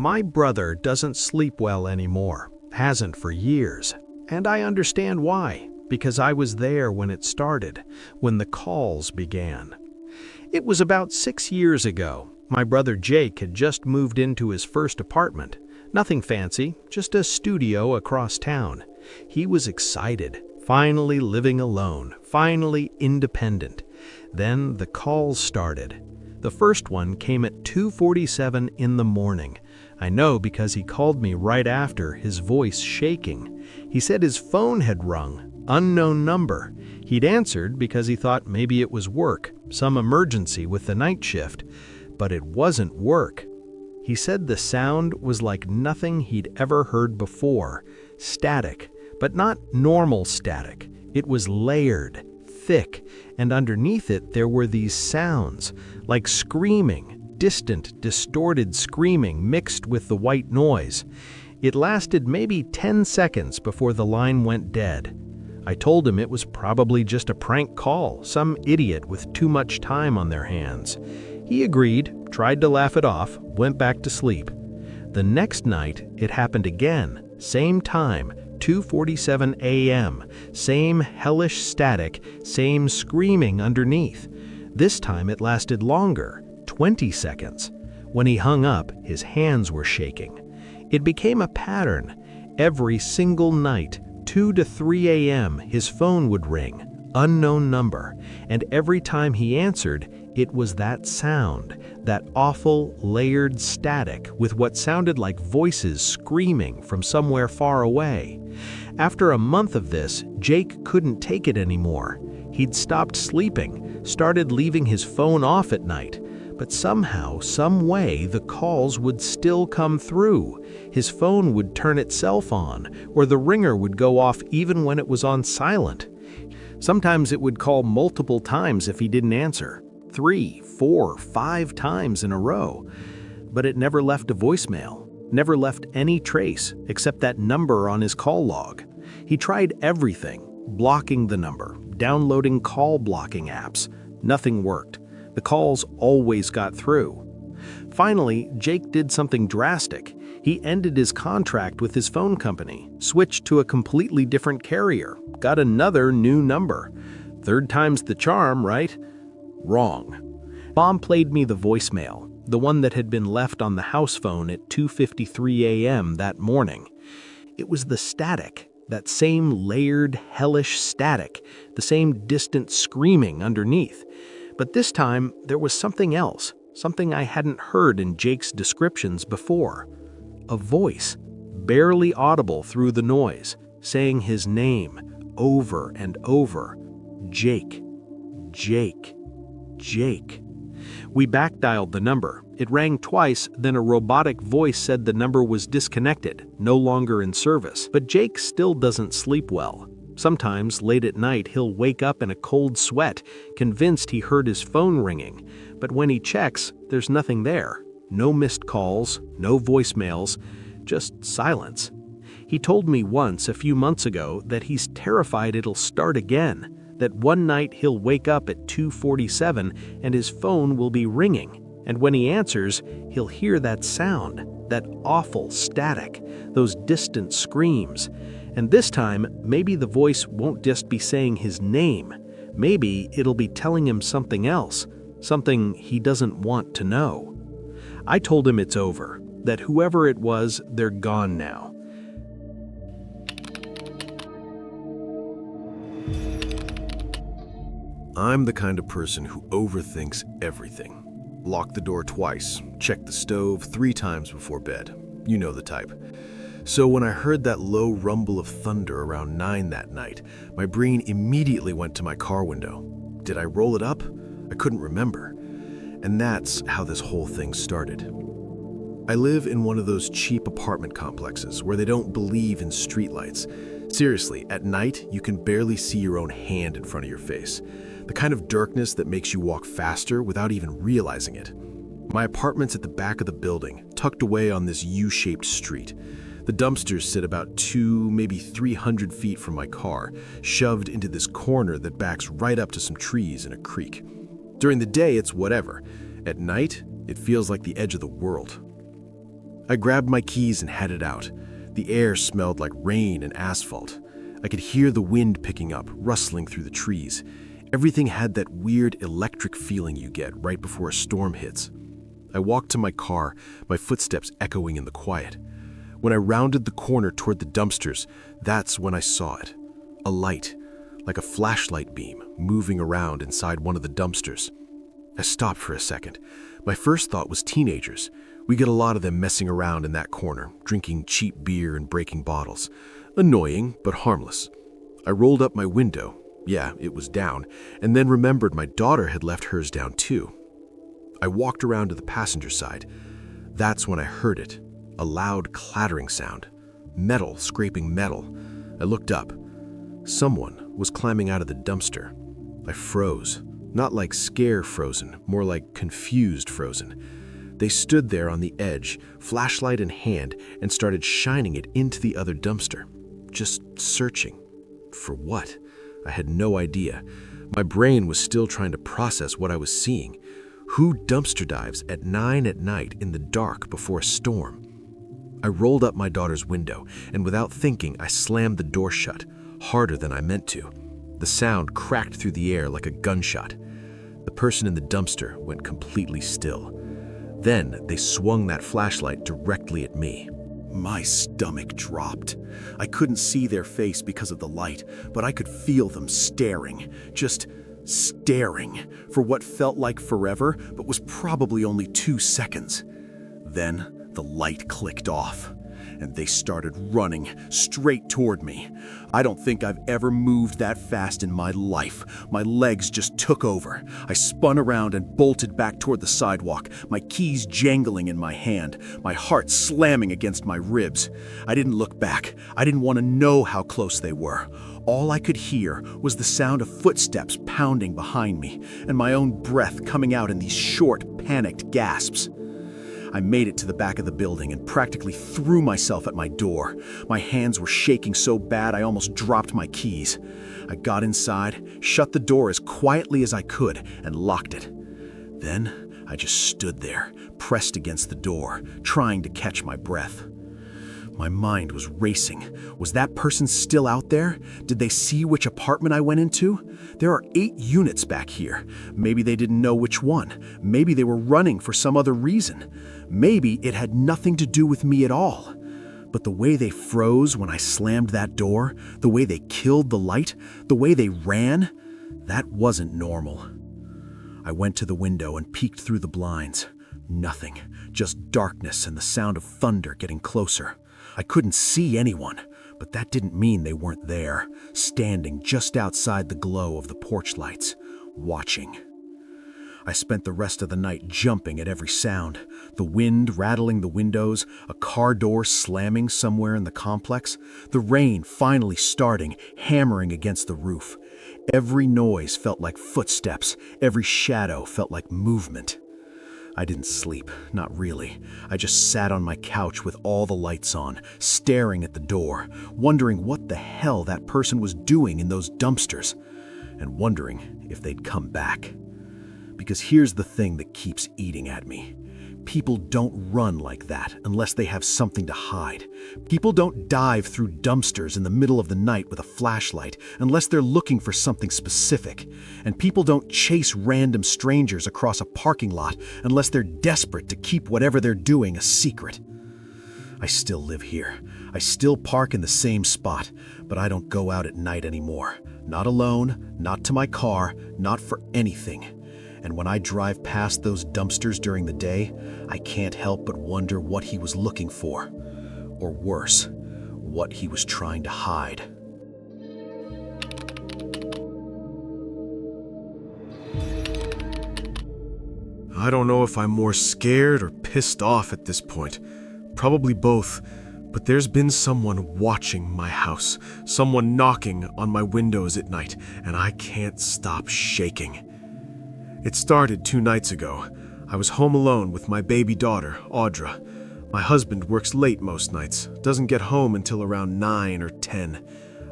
My brother doesn't sleep well anymore, hasn't for years, and I understand why, because I was there when it started, when the calls began. It was about 6 years ago. My brother Jake had just moved into his first apartment. Nothing fancy, just a studio across town. He was excited, finally living alone, finally independent. Then the calls started. The first one came at 2:47 in the morning. I know because he called me right after, his voice shaking. He said his phone had rung, unknown number. He'd answered because he thought maybe it was work, some emergency with the night shift. But it wasn't work. He said the sound was like nothing he'd ever heard before. Static, but not normal static. It was layered, thick, and underneath it there were these sounds, like screaming, distant, distorted screaming mixed with the white noise. It lasted maybe 10 seconds before the line went dead. I told him it was probably just a prank call, some idiot with too much time on their hands. He agreed, tried to laugh it off, went back to sleep. The next night, it happened again, same time, 2:47 a.m., same hellish static, same screaming underneath. This time it lasted longer, 20 seconds. When he hung up, his hands were shaking. It became a pattern. Every single night, 2 to 3 a.m., his phone would ring, unknown number, and every time he answered, it was that sound, that awful, layered static with what sounded like voices screaming from somewhere far away. After a month of this, Jake couldn't take it anymore. He'd stopped sleeping, started leaving his phone off at night, but somehow, some way, the calls would still come through. His phone would turn itself on, or the ringer would go off even when it was on silent. Sometimes it would call multiple times if he didn't answer. 3, 4, 5 times in a row. But it never left a voicemail, never left any trace except that number on his call log. He tried everything, blocking the number, downloading call blocking apps. Nothing worked. The calls always got through. Finally, Jake did something drastic. He ended his contract with his phone company, switched to a completely different carrier, got another new number. Third time's the charm, right? Wrong. Mom played me the voicemail, the one that had been left on the house phone at 2:53 a.m. that morning. It was the static, that same layered, hellish static, the same distant screaming underneath. But this time, there was something else, something I hadn't heard in Jake's descriptions before. A voice, barely audible through the noise, saying his name over and over. Jake, Jake, Jake. We backdialed the number. It rang twice, then a robotic voice said the number was disconnected, no longer in service. But Jake still doesn't sleep well. Sometimes, late at night, he'll wake up in a cold sweat, convinced he heard his phone ringing. But when he checks, there's nothing there. No missed calls, no voicemails, just silence. He told me once, a few months ago, that he's terrified it'll start again, that one night he'll wake up at 2:47 and his phone will be ringing. And when he answers, he'll hear that sound, that awful static, those distant screams. And this time, maybe the voice won't just be saying his name. Maybe it'll be telling him something else, something he doesn't want to know. I told him it's over, that whoever it was, they're gone now. I'm the kind of person who overthinks everything. Lock the door twice, check the stove 3 times before bed. You know the type. So when I heard that low rumble of thunder around 9 that night, my brain immediately went to my car window. Did I roll it up? I couldn't remember. And that's how this whole thing started. I live in one of those cheap apartment complexes where they don't believe in streetlights. Seriously, at night, you can barely see your own hand in front of your face. The kind of darkness that makes you walk faster without even realizing it. My apartment's at the back of the building, tucked away on this U-shaped street. The dumpsters sit about 2, maybe 300 feet from my car, shoved into this corner that backs right up to some trees and a creek. During the day, it's whatever. At night, it feels like the edge of the world. I grabbed my keys and headed out. The air smelled like rain and asphalt. I could hear the wind picking up, rustling through the trees. Everything had that weird electric feeling you get right before a storm hits. I walked to my car, my footsteps echoing in the quiet. When I rounded the corner toward the dumpsters, that's when I saw it. A light, like a flashlight beam, moving around inside one of the dumpsters. I stopped for a second. My first thought was teenagers. We get a lot of them messing around in that corner, drinking cheap beer and breaking bottles. Annoying, but harmless. I rolled up my window. Yeah, it was down, and then remembered my daughter had left hers down too. I walked around to the passenger side. That's when I heard it. A loud clattering sound. Metal scraping metal. I looked up. Someone was climbing out of the dumpster. I froze. Not like scare frozen, more like confused frozen. They stood there on the edge, flashlight in hand, and started shining it into the other dumpster. Just searching. For what? I had no idea. My brain was still trying to process what I was seeing. Who dumpster dives at 9 at night in the dark before a storm? I rolled up my daughter's window, and without thinking, I slammed the door shut, harder than I meant to. The sound cracked through the air like a gunshot. The person in the dumpster went completely still. Then they swung that flashlight directly at me. My stomach dropped. I couldn't see their face because of the light, but I could feel them staring, just staring, for what felt like forever, but was probably only 2 seconds. Then the light clicked off, and they started running straight toward me. I don't think I've ever moved that fast in my life. My legs just took over. I spun around and bolted back toward the sidewalk, my keys jangling in my hand, my heart slamming against my ribs. I didn't look back. I didn't want to know how close they were. All I could hear was the sound of footsteps pounding behind me, and my own breath coming out in these short, panicked gasps. I made it to the back of the building and practically threw myself at my door. My hands were shaking so bad I almost dropped my keys. I got inside, shut the door as quietly as I could, and locked it. Then I just stood there, pressed against the door, trying to catch my breath. My mind was racing. Was that person still out there? Did they see which apartment I went into? There are 8 units back here. Maybe they didn't know which one. Maybe they were running for some other reason. Maybe it had nothing to do with me at all. But the way they froze when I slammed that door, the way they killed the light, the way they ran, that wasn't normal. I went to the window and peeked through the blinds. Nothing, just darkness and the sound of thunder getting closer. I couldn't see anyone, but that didn't mean they weren't there, standing just outside the glow of the porch lights, watching. I spent the rest of the night jumping at every sound, the wind rattling the windows, a car door slamming somewhere in the complex, the rain finally starting, hammering against the roof. Every noise felt like footsteps, every shadow felt like movement. I didn't sleep, not really. I just sat on my couch with all the lights on, staring at the door, wondering what the hell that person was doing in those dumpsters, and wondering if they'd come back. Because here's the thing that keeps eating at me. People don't run like that unless they have something to hide. People don't dive through dumpsters in the middle of the night with a flashlight unless they're looking for something specific. And people don't chase random strangers across a parking lot unless they're desperate to keep whatever they're doing a secret. I still live here. I still park in the same spot, but I don't go out at night anymore. Not alone, not to my car, not for anything. And when I drive past those dumpsters during the day, I can't help but wonder what he was looking for. Or worse, what he was trying to hide. I don't know if I'm more scared or pissed off at this point. Probably both. But there's been someone watching my house, someone knocking on my windows at night, and I can't stop shaking. It started 2 nights ago. I was home alone with my baby daughter, Audra. My husband works late most nights, doesn't get home until around 9 or 10.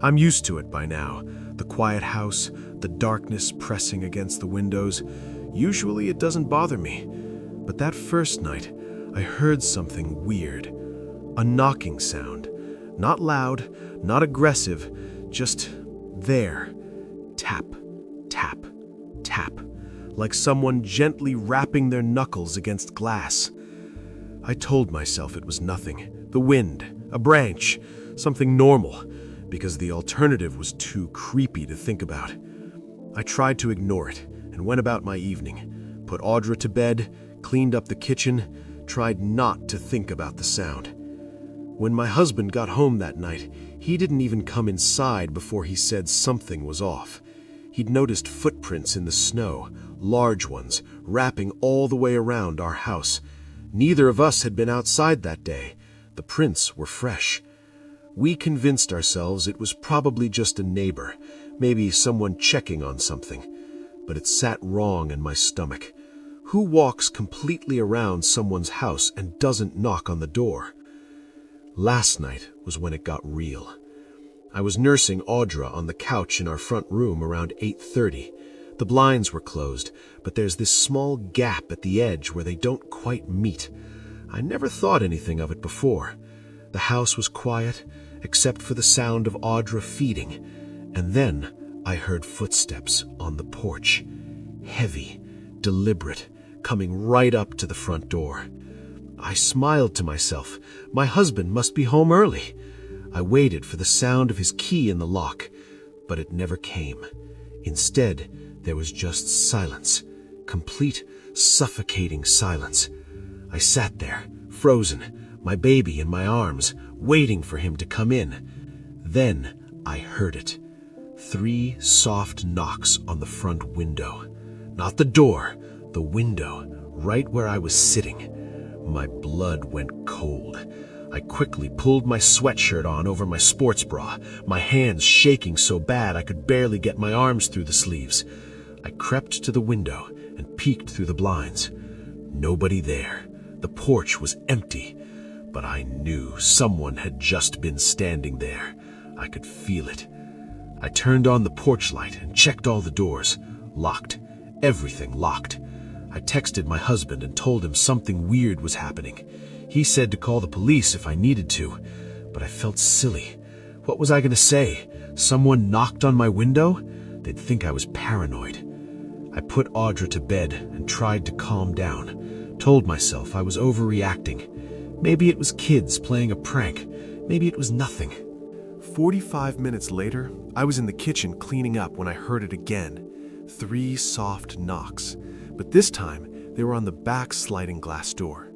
I'm used to it by now. The quiet house, the darkness pressing against the windows. Usually it doesn't bother me. But that first night, I heard something weird. A knocking sound. Not loud, not aggressive, just there. Tap, tap, tap, like someone gently rapping their knuckles against glass. I told myself it was nothing. The wind, a branch, something normal, because the alternative was too creepy to think about. I tried to ignore it and went about my evening, put Audra to bed, cleaned up the kitchen, tried not to think about the sound. When my husband got home that night, he didn't even come inside before he said something was off. He'd noticed footprints in the snow, large ones, wrapping all the way around our house. Neither of us had been outside that day. The prints were fresh. We convinced ourselves it was probably just a neighbor, maybe someone checking on something. But it sat wrong in my stomach. Who walks completely around someone's house and doesn't knock on the door? Last night was when it got real. I was nursing Audra on the couch in our front room around 8:30. The blinds were closed, but there's this small gap at the edge where they don't quite meet. I never thought anything of it before. The house was quiet, except for the sound of Audra feeding, and then I heard footsteps on the porch. Heavy, deliberate, coming right up to the front door. I smiled to myself. My husband must be home early. I waited for the sound of his key in the lock, but it never came. Instead, there was just silence, complete, suffocating silence. I sat there, frozen, my baby in my arms, waiting for him to come in. Then I heard it. 3 soft knocks on the front window. Not the door, the window, right where I was sitting. My blood went cold. I quickly pulled my sweatshirt on over my sports bra, my hands shaking so bad I could barely get my arms through the sleeves. I crept to the window and peeked through the blinds. Nobody there. The porch was empty, but I knew someone had just been standing there. I could feel it. I turned on the porch light and checked all the doors. Locked. Everything locked. I texted my husband and told him something weird was happening. He said to call the police if I needed to, but I felt silly. What was I going to say? Someone knocked on my window? They'd think I was paranoid. I put Audra to bed and tried to calm down. Told myself I was overreacting. Maybe it was kids playing a prank. Maybe it was nothing. 45 minutes later, I was in the kitchen cleaning up when I heard it again. 3 soft knocks, but this time they were on the back sliding glass door.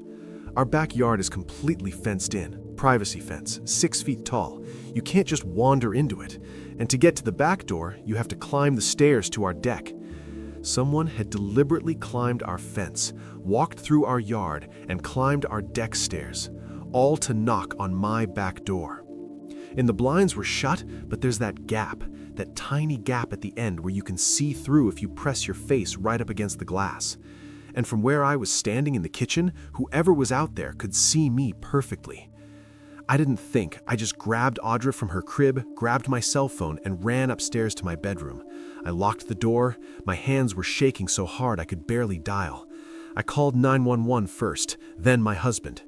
Our backyard is completely fenced in, privacy fence, 6 feet tall. You can't just wander into it, and to get to the back door, you have to climb the stairs to our deck. Someone had deliberately climbed our fence, walked through our yard, and climbed our deck stairs, all to knock on my back door. And the blinds were shut, but there's that gap, that tiny gap at the end where you can see through if you press your face right up against the glass. And from where I was standing in the kitchen, whoever was out there could see me perfectly. I didn't think. I just grabbed Audra from her crib, grabbed my cell phone, and ran upstairs to my bedroom. I locked the door. My hands were shaking so hard I could barely dial. I called 911 first, then my husband.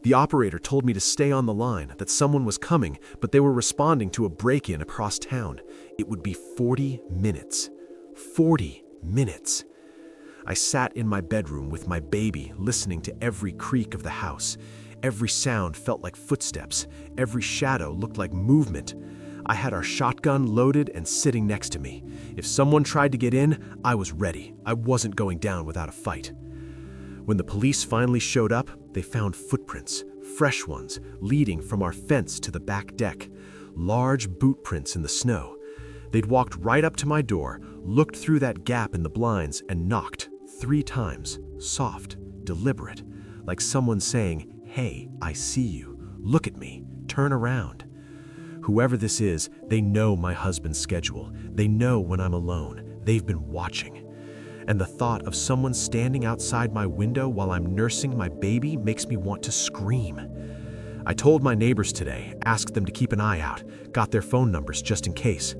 The operator told me to stay on the line, that someone was coming, but they were responding to a break-in across town. It would be 40 minutes. 40 minutes. I sat in my bedroom with my baby, listening to every creak of the house. Every sound felt like footsteps. Every shadow looked like movement. I had our shotgun loaded and sitting next to me. If someone tried to get in, I was ready. I wasn't going down without a fight. When the police finally showed up, they found footprints, fresh ones, leading from our fence to the back deck. Large boot prints in the snow. They'd walked right up to my door, looked through that gap in the blinds, and knocked 3 times, soft, deliberate, like someone saying, "Hey, I see you. Look at me. Turn around." Whoever this is, they know my husband's schedule. They know when I'm alone. They've been watching. And the thought of someone standing outside my window while I'm nursing my baby makes me want to scream. I told my neighbors today, asked them to keep an eye out, got their phone numbers just in case.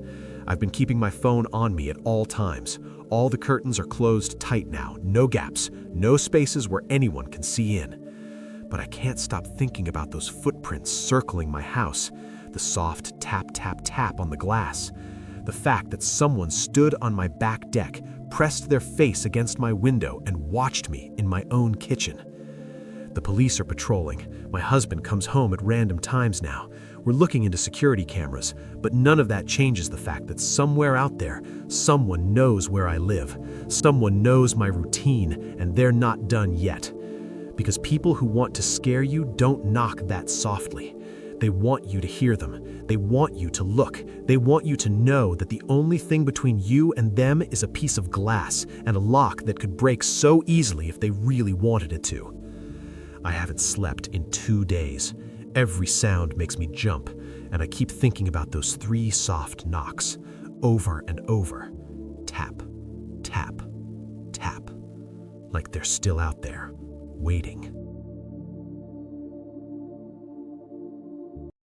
I've been keeping my phone on me at all times. All the curtains are closed tight now, no gaps, no spaces where anyone can see in. but I can't stop thinking about those footprints circling my house, the soft tap, tap, tap on the glass. The fact that someone stood on my back deck, pressed their face against my window, and watched me in my own kitchen. The police are patrolling. My husband comes home at random times now. We're looking into security cameras, but none of that changes the fact that somewhere out there, someone knows where I live. Someone knows my routine, and they're not done yet. Because people who want to scare you don't knock that softly. They want you to hear them. They want you to look. They want you to know that the only thing between you and them is a piece of glass and a lock that could break so easily if they really wanted it to. I haven't slept in 2 days. Every sound makes me jump, and I keep thinking about those 3 soft knocks, over and over. Tap, tap, tap. Like they're still out there, waiting.